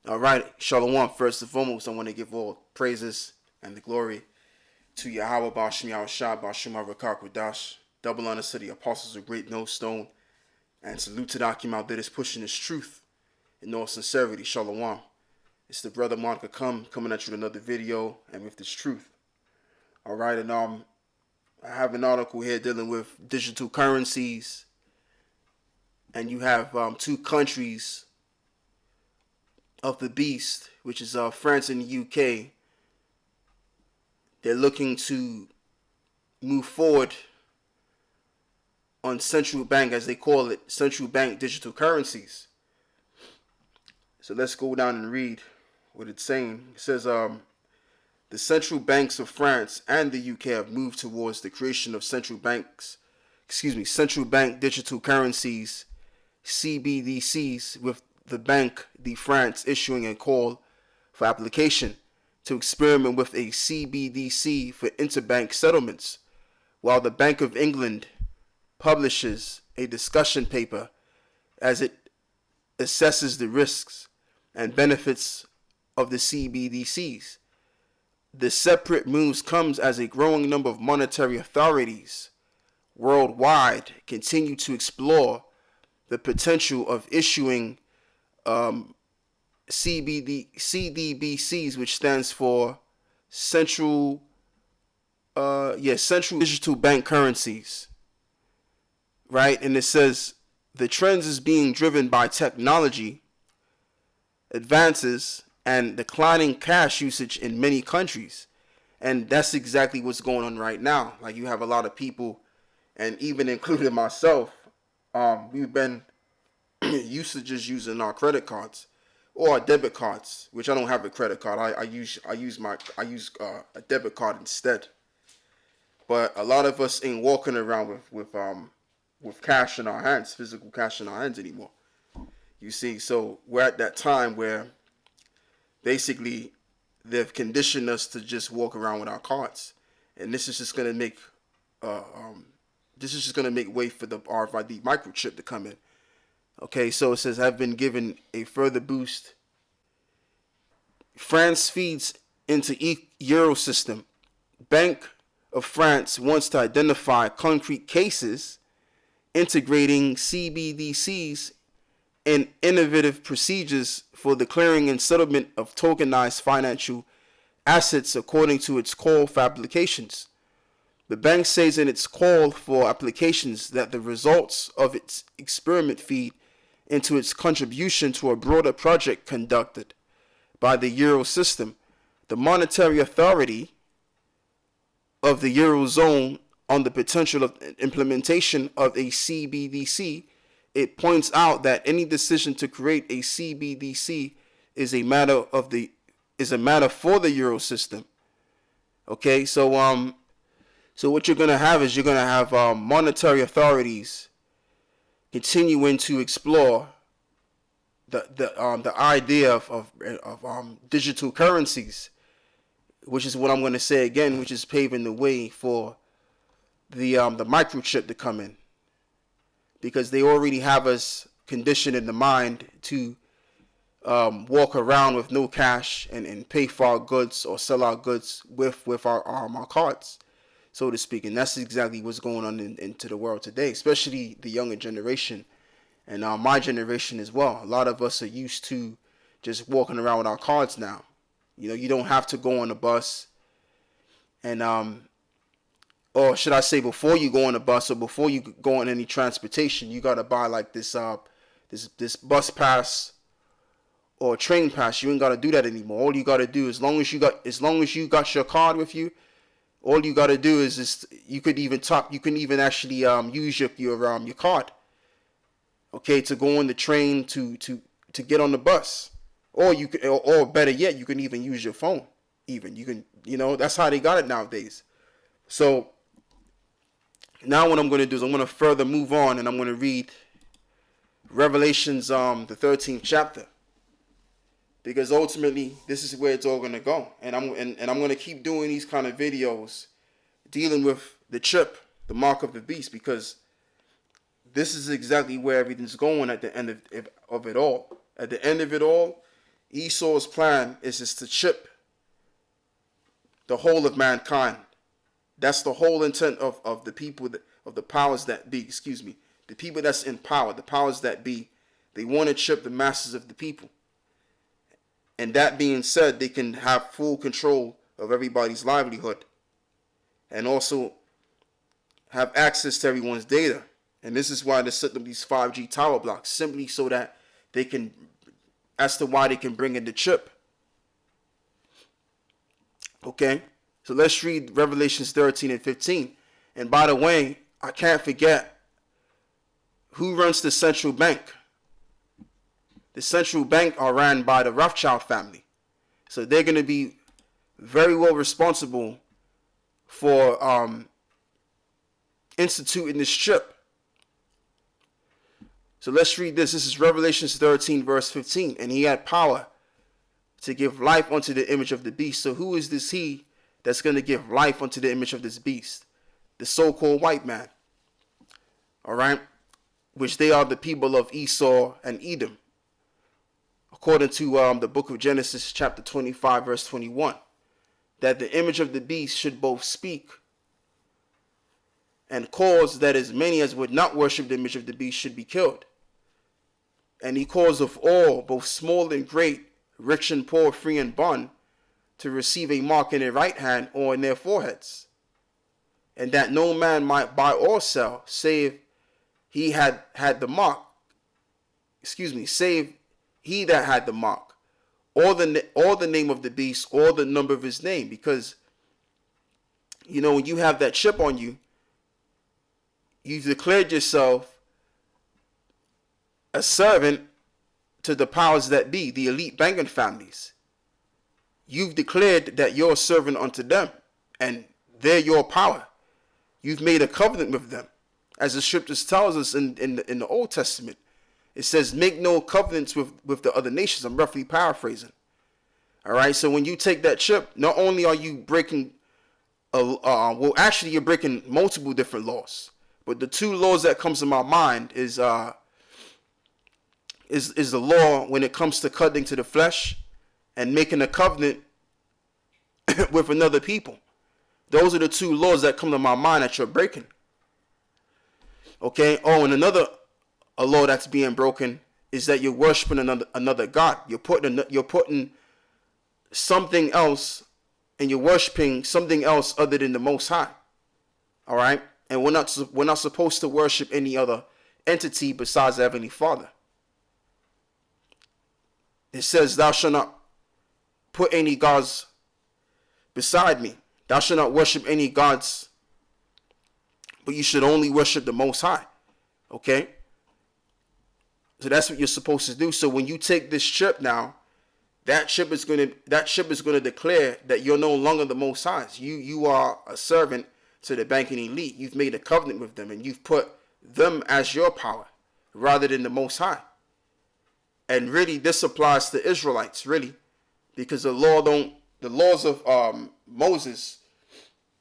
All right, Shalom. First and foremost, I want to give all praises and the glory to Yahweh Bashim Yahushua Bashim Rakakwadash. Double honor to the apostles of Great Millstone, and salute to the Akim out there that's pushing this truth in all sincerity. Shalom. It's the brother Monica coming at you with another video and with this truth. All right, and I have an article here dealing with digital currencies, and you have two countries of the beast, which is France and the UK. They're looking to move forward on central bank, as they call it, central bank digital currencies. So let's go down and read what it's saying. It says the central banks of France and the UK have moved towards the creation of central bank digital currencies, CBDCs, with the Banque de France issuing a call for application to experiment with a CBDC for interbank settlements, while the Bank of England publishes a discussion paper as it assesses the risks and benefits of the CBDCs. The separate moves comes as a growing number of monetary authorities worldwide continue to explore the potential of issuing CDBCs, which stands for central digital bank currencies, right? And it says the trends is being driven by technology advances and declining cash usage in many countries. And that's exactly what's going on right now. Like, you have a lot of people, and even including myself, we've been used to just using our credit cards or our debit cards, which I don't have a credit card. I use a debit card instead. But a lot of us ain't walking around with cash in our hands, physical cash in our hands anymore. You see, so we're at that time where basically they've conditioned us to just walk around with our cards, and this is just gonna make way for the RFID microchip to come in. Okay, so it says have been given a further boost. France feeds into Euro system. Bank of France wants to identify concrete cases integrating CBDCs and innovative procedures for the clearing and settlement of tokenized financial assets according to its call for applications. The bank says in its call for applications that the results of its experiment feed into its contribution to a broader project conducted by the Euro system, the monetary authority of the Eurozone, on the potential of implementation of a CBDC. It points out that any decision to create a CBDC is a matter for the Euro system. Okay, so what you're gonna have is monetary authorities continuing to explore the idea of digital currencies, which is what I'm going to say again, which is paving the way for the microchip to come in, because they already have us conditioned in the mind to walk around with no cash and pay for our goods or sell our goods with our cards, so to speak. And that's exactly what's going on into the world today, especially the younger generation and my generation as well. A lot of us are used to just walking around with our cards now. You know, you don't have to go on a bus, and or should I say, before you go on a bus or before you go on any transportation, you gotta buy like this bus pass or train pass. You ain't gotta do that anymore. All you gotta do, as long as you got your card with you, all you gotta do is just, you can even actually use your card, okay, to go on the train to get on the bus, or or better yet, you can even use your phone. Even you can, that's how they got it nowadays. So now what I'm going to do is I'm going to further move on, and I'm going to read Revelations, the 13th chapter, because ultimately this is where it's all going to go. And I'm going to keep doing these kind of videos dealing with the chip, the mark of the beast, because this is exactly where everything's going at the end of it all. At the end of it all, Esau's plan is to chip the whole of mankind. That's the whole intent of the people, of the powers that be, excuse me. The people that's in power, the powers that be, they want to chip the masses of the people. And that being said, they can have full control of everybody's livelihood and also have access to everyone's data. And this is why they set up these 5G tower blocks, simply so that they can, as to why they can bring in the chip. Okay, so let's read Revelations 13 and 15. And by the way, I can't forget who runs the central bank. The central bank are ran by the Rothschild family. So they're going to be very well responsible for instituting this chip. So let's read this. This is Revelations 13 verse 15. And he had power to give life unto the image of the beast. So who is this he that's going to give life unto the image of this beast? The so-called white man. All right. Which they are the people of Esau and Edom. According to the book of Genesis chapter 25 verse 21. That the image of the beast should both speak and cause that as many as would not worship the image of the beast should be killed. And he caused of all, both small and great, rich and poor, free and bond, to receive a mark in their right hand or in their foreheads. And that no man might buy or sell, save he had the mark. Save he that had the mark, or the name of the beast, or the number of his name. Because, you know, when you have that chip on you, you've declared yourself a servant to the powers that be, the elite banking families. You've declared that you're a servant unto them, and they're your power. You've made a covenant with them. As the scriptures tells us in the Old Testament, it says, make no covenants with the other nations. I'm roughly paraphrasing. All right, so when you take that chip, not only are you breaking, you're breaking multiple different laws. But the two laws that comes to my mind is the law when it comes to cutting to the flesh and making a covenant with another people. Those are the two laws that come to my mind that you're breaking. Okay. Oh, and a law that's being broken is that you're worshiping another God. You're putting something else, and you're worshiping something else other than the Most High. All right. And we're not supposed to worship any other entity besides the Heavenly Father. It says, thou shalt not put any gods beside me. Thou shalt not worship any gods, but you should only worship the Most High. Okay? So that's what you're supposed to do. So when you take this chip now, that chip is going to declare that you're no longer the Most High. You are a servant to the banking elite. You've made a covenant with them, and you've put them as your power rather than the Most High. And really, this applies to Israelites, really, because the laws of Moses,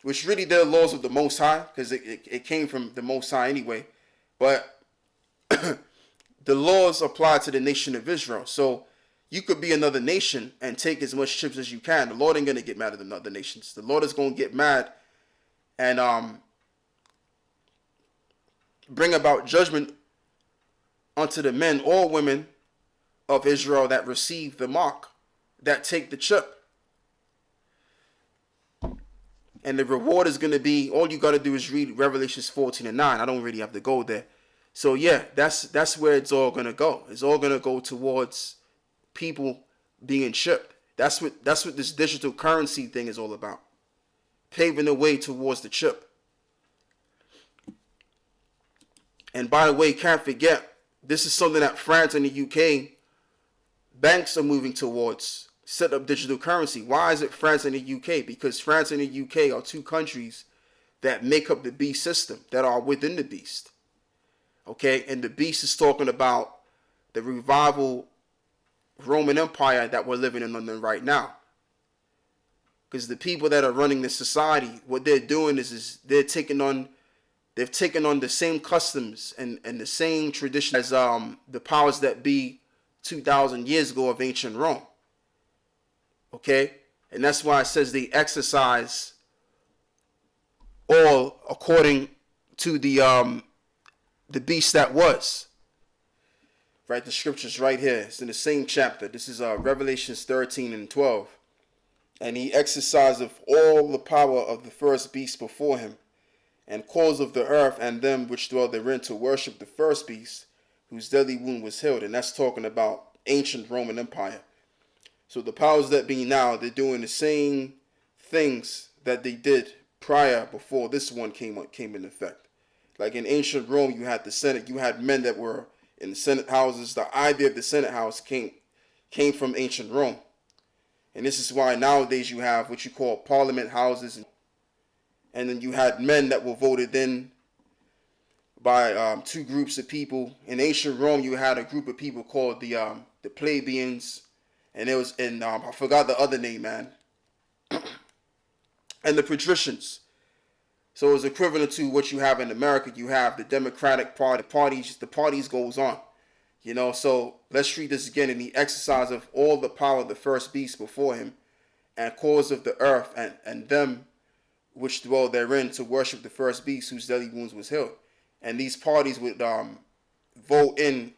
which really they're laws of the Most High, because it came from the Most High anyway, but the laws apply to the nation of Israel. So you could be another nation and take as much chips as you can. The Lord ain't going to get mad at the other nations. The Lord is going to get mad and bring about judgment unto the men or women of Israel that receive the mark, that take the chip. And the reward is going to be, all you got to do is read Revelations 14 and 9. I don't really have to go there. So yeah, that's where it's all going to go. It's all going to go towards people being chipped. That's what this digital currency thing is all about. Paving the way towards the chip. And by the way, can't forget, this is something that France and the UK banks are moving towards. Set up digital currency. Why is it France and the UK? Because France and the UK are two countries that make up the beast system, that are within the beast. Okay, and the beast is talking about the revival Roman Empire that we're living in London right now. Because the people that are running the society, what they're doing is they've taken on the same customs and the same tradition as the powers that be 2,000 years ago of ancient Rome. Okay? And that's why it says they exercise all according to the beast that was. Right? The scripture's right here. It's in the same chapter. This is Revelations 13 and 12. And he exerciseth all the power of the first beast before him, and caused of the earth and them which dwell therein to worship the first beast, whose deadly wound was healed. And that's talking about ancient Roman Empire. So the powers that be now, they're doing the same things that they did prior, before this one came in effect. Like in ancient Rome, you had the Senate, you had men that were in the Senate houses. The idea of the Senate house came from ancient Rome. And this is why nowadays you have what you call parliament houses. And then you had men that were voted in by two groups of people. In ancient Rome, you had a group of people called the plebeians. And it was I forgot the other name, man. And the patricians. So it's equivalent to what you have in America. You have the Democratic Party, the parties goes on. You know, so let's read this again. In the exercise of all the power of the first beast before him, and cause of the earth and them which dwell therein to worship the first beast, whose deadly wounds was healed. And these parties would vote in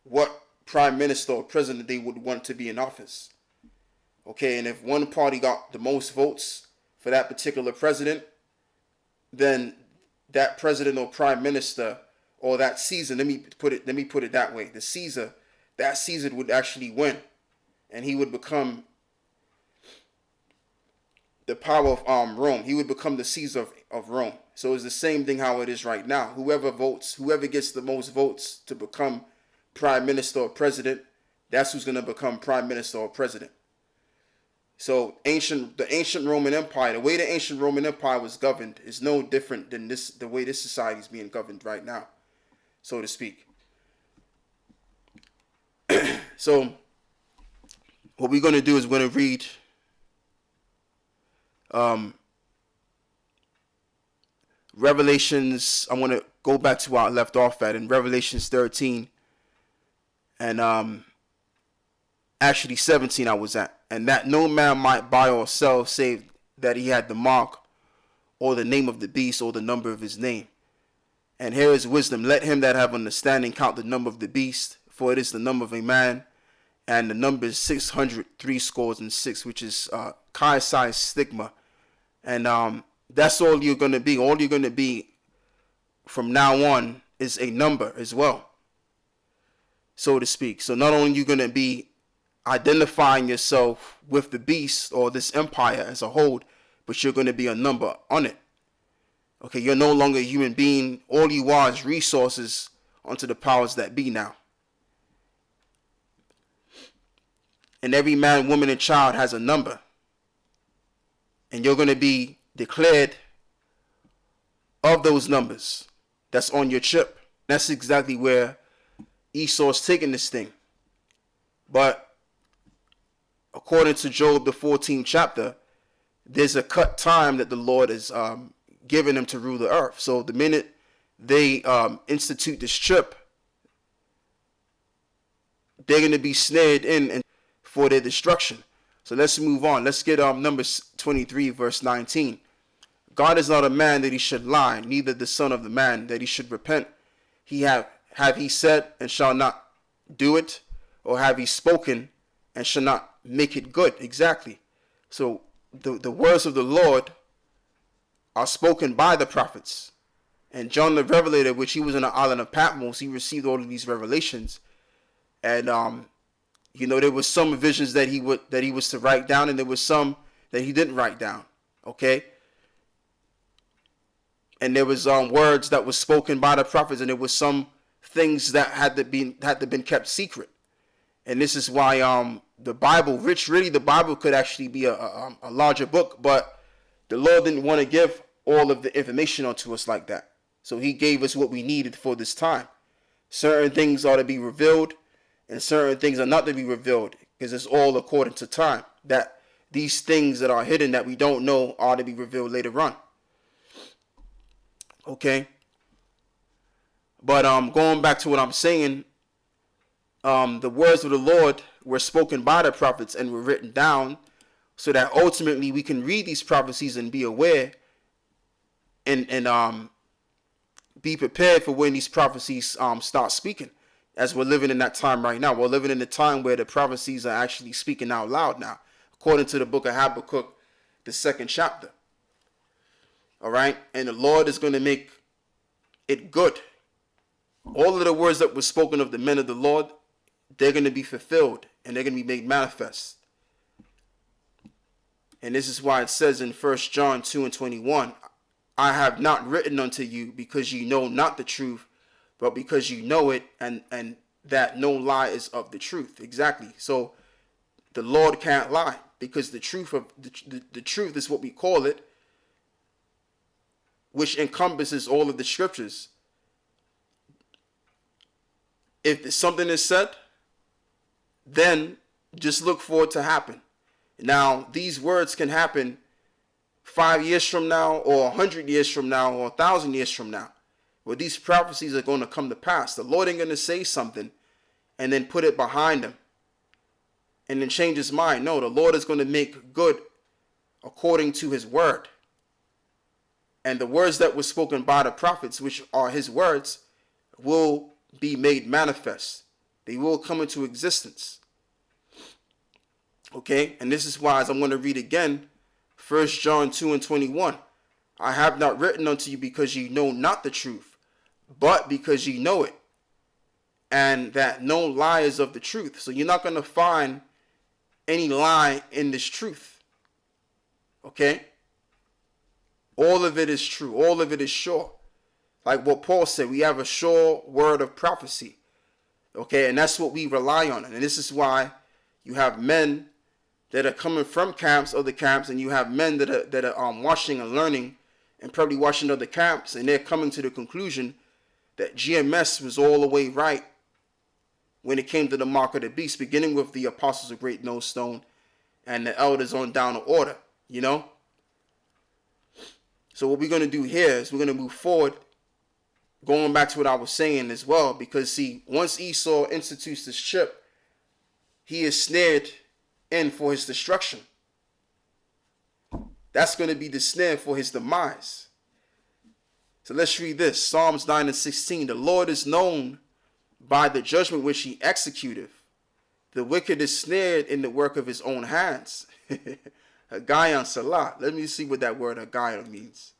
what prime minister or president they would want to be in office. Okay, and if one party got the most votes for that particular president, then that president or prime minister or that Caesar, let me put it that way, that Caesar would actually win, and he would become the power of Rome. He would become the Caesar of Rome. So it's the same thing how it is right now. Whoever gets the most votes to become prime minister or president, that's who's going to become prime minister or president. So the ancient Roman Empire, the way the ancient Roman Empire was governed is no different than the way this society is being governed right now, so to speak. So what we're going to do is we're going to read Revelations. I want to go back to where I left off at in Revelations 13 and actually 17 I was at. And that no man might buy or sell save that he had the mark or the name of the beast or the number of his name. And here is wisdom. Let him that have understanding count the number of the beast, for it is the number of a man, and the number is 666, which is chi-size stigma. And that's all you're going to be. All you're going to be from now on is a number as well, so to speak. So not only are you going to be identifying yourself with the beast or this empire as a whole, but you're going to be a number on it. Okay, you're no longer a human being. All you are is resources unto the powers that be now. And every man, woman, and child has a number. And you're going to be declared of those numbers that's on your chip. That's exactly where Esau's taking this thing. But according to Job, the 14th chapter, there's a cut time that the Lord is giving him to rule the earth. So the minute they institute this trip, they're going to be snared in for their destruction. So let's move on. Let's get Numbers 23, verse 19. God is not a man that he should lie, neither the son of the man that he should repent. Have he said and shall not do it, or have he spoken and shall not make it good? Exactly. So the words of the Lord are spoken by the prophets. And John the Revelator, which he was in the island of Patmos, he received all of these revelations. And there was some visions that he was to write down, and there was some that he didn't write down. Okay. And there was words that was spoken by the prophets, and there was some things that had to been kept secret. And this is why the Bible, the Bible could actually be a larger book, but the Lord didn't want to give all of the information onto us like that. So he gave us what we needed for this time. Certain things are to be revealed, and certain things are not to be revealed, because it's all according to time. That these things that are hidden that we don't know are to be revealed later on. Okay. But going back to what I'm saying, the words of the Lord were spoken by the prophets and were written down so that ultimately we can read these prophecies and be aware and be prepared for when these prophecies start speaking. As we're living in that time right now, we're living in a time where the prophecies are actually speaking out loud now, according to the book of Habakkuk, the 2nd chapter. All right, and the Lord is going to make it good. All of the words that were spoken of the men of the Lord, they're going to be fulfilled and they're going to be made manifest. And this is why it says in 1 John 2:21, I have not written unto you because you know not the truth, but because you know it, and that no lie is of the truth. Exactly. So the Lord can't lie, because the truth of the truth is what we call it, which encompasses all of the scriptures. If something is said, then just look for it to happen. Now, these words can happen 5 years from now, or 100 years from now, or 1,000 years from now, where these prophecies are going to come to pass. The Lord ain't going to say something and then put it behind him and then change his mind. No, the Lord is going to make good according to his word. And the words that were spoken by the prophets, which are his words, will be made manifest. They will come into existence. Okay, and this is why, as I'm going to read again, 1 John 2:21. I have not written unto you because you know not the truth, but because you know it, and that no lie is of the truth. So you're not going to find any lie in this truth. Okay? All of it is true. All of it is sure. Like what Paul said, we have a sure word of prophecy. Okay, and that's what we rely on. And this is why you have men that are coming from camps, other camps, and you have men that are watching and learning and probably watching other camps, and they're coming to the conclusion that GMS was all the way right when it came to the mark of the beast, beginning with the apostles of Great Millstone and the elders on down the order, you know? So what we're going to do here is we're going to move forward, going back to what I was saying as well, because see, once Esau institutes this chip, he is snared in for his destruction. That's going to be the snare for his demise. So let's read this. Psalms 9:16. The Lord is known by the judgment which he executeth. The wicked is snared in the work of his own hands. Haggayon Salah. Let me see what that word Haggayon means.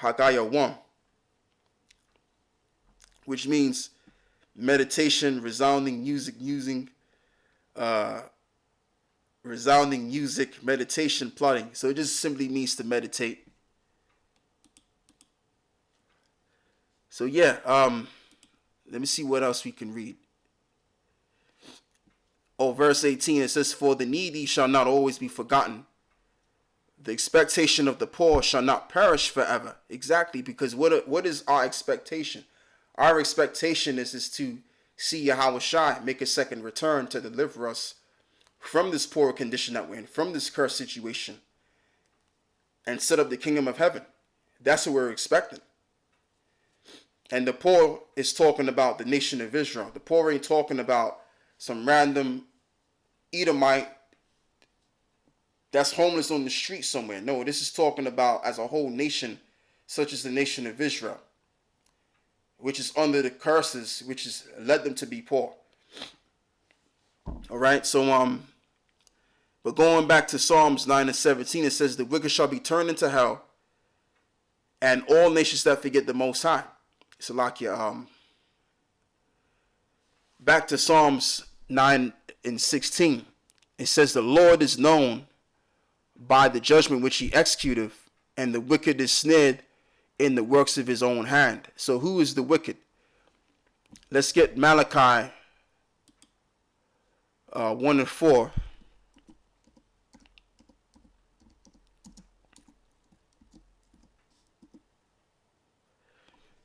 Haggayon 1. Which means meditation, resounding music, resounding music, meditation, plotting. So it just simply means to meditate. So yeah, let me see what else we can read. Oh, verse 18, it says, for the needy shall not always be forgotten. The expectation of the poor shall not perish forever. Exactly, because what is our expectation? Our expectation is to see Yahweh Shai make a second return to deliver us from this poor condition that we're in, from this cursed situation, and set up the kingdom of heaven. That's what we're expecting. And the poor is talking about the nation of Israel. The poor ain't talking about some random Edomite that's homeless on the street somewhere. No, this is talking about as a whole nation, such as the nation of Israel, which is under the curses, which has led them to be poor. All right, so but going back to Psalms 9:17, it says, the wicked shall be turned into hell, and all nations that forget the Most High. So like back to Psalms 9:16, it says, the Lord is known by the judgment which he executeth, and the wicked is snared in the works of his own hand. So who is the wicked? Let's get Malachi 1:4.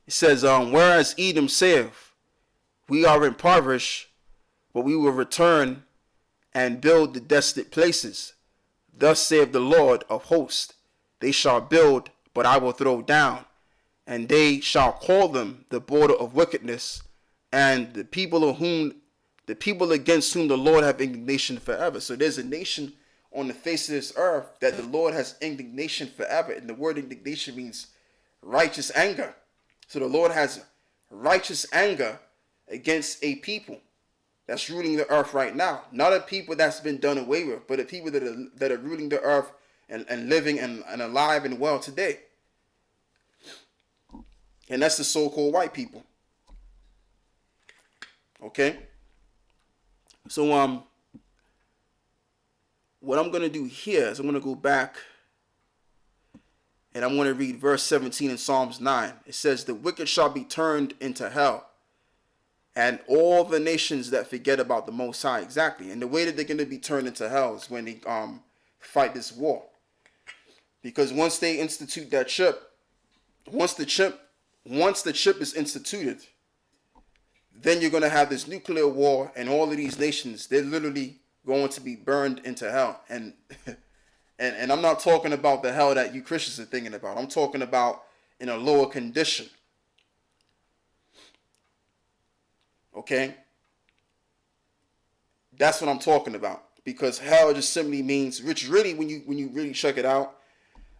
It says, whereas Edom saith, we are impoverished, but we will return and build the desolate places. Thus saith the Lord of hosts, they shall build, but I will throw down, and they shall call them the border of wickedness, and the people of whom The people against whom the Lord have indignation forever. So there's a nation on the face of this earth that the Lord has indignation forever. And the word indignation means righteous anger. So the Lord has righteous anger against a people that's ruling the earth right now. Not a people that's been done away with, but a people that are ruling the earth and living and alive and well today. And that's the so-called white people. Okay? So what I'm going to do here is I'm going to go back and I'm going to read verse 17 in Psalms 9. It says, the wicked shall be turned into hell, and all the nations that forget about the Most High. Exactly. And the way that they're going to be turned into hell is when they fight this war. Because once they institute that chip, once the chip is instituted, then you're going to have this nuclear war, and all of these nations, they're literally going to be burned into hell. And and I'm not talking about the hell that you Christians are thinking about. I'm talking about in a lower condition. Okay? That's what I'm talking about. Because hell just simply means, which really, when you really check it out,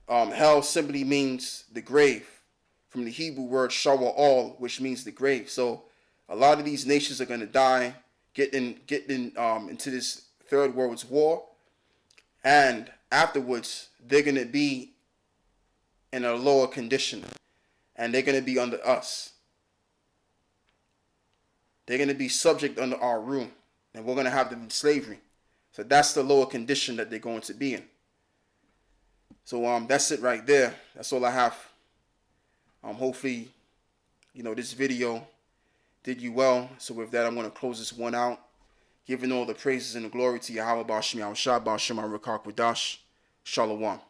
hell simply means the grave. From the Hebrew word shawa'al, which means the grave. So a lot of these nations are going to die, getting into this Third World War, and afterwards they're going to be in a lower condition, and they're going to be under us. They're going to be subject under our rule, and we're going to have them in slavery. So that's the lower condition that they're going to be in. So that's it right there. That's all I have. Hopefully, this video did you well. So with that, I'm going to close this one out, giving all the praises and the glory to Yahweh Ba'Shem Yahushua Ba'Shem Rakak Wadash. Shalom.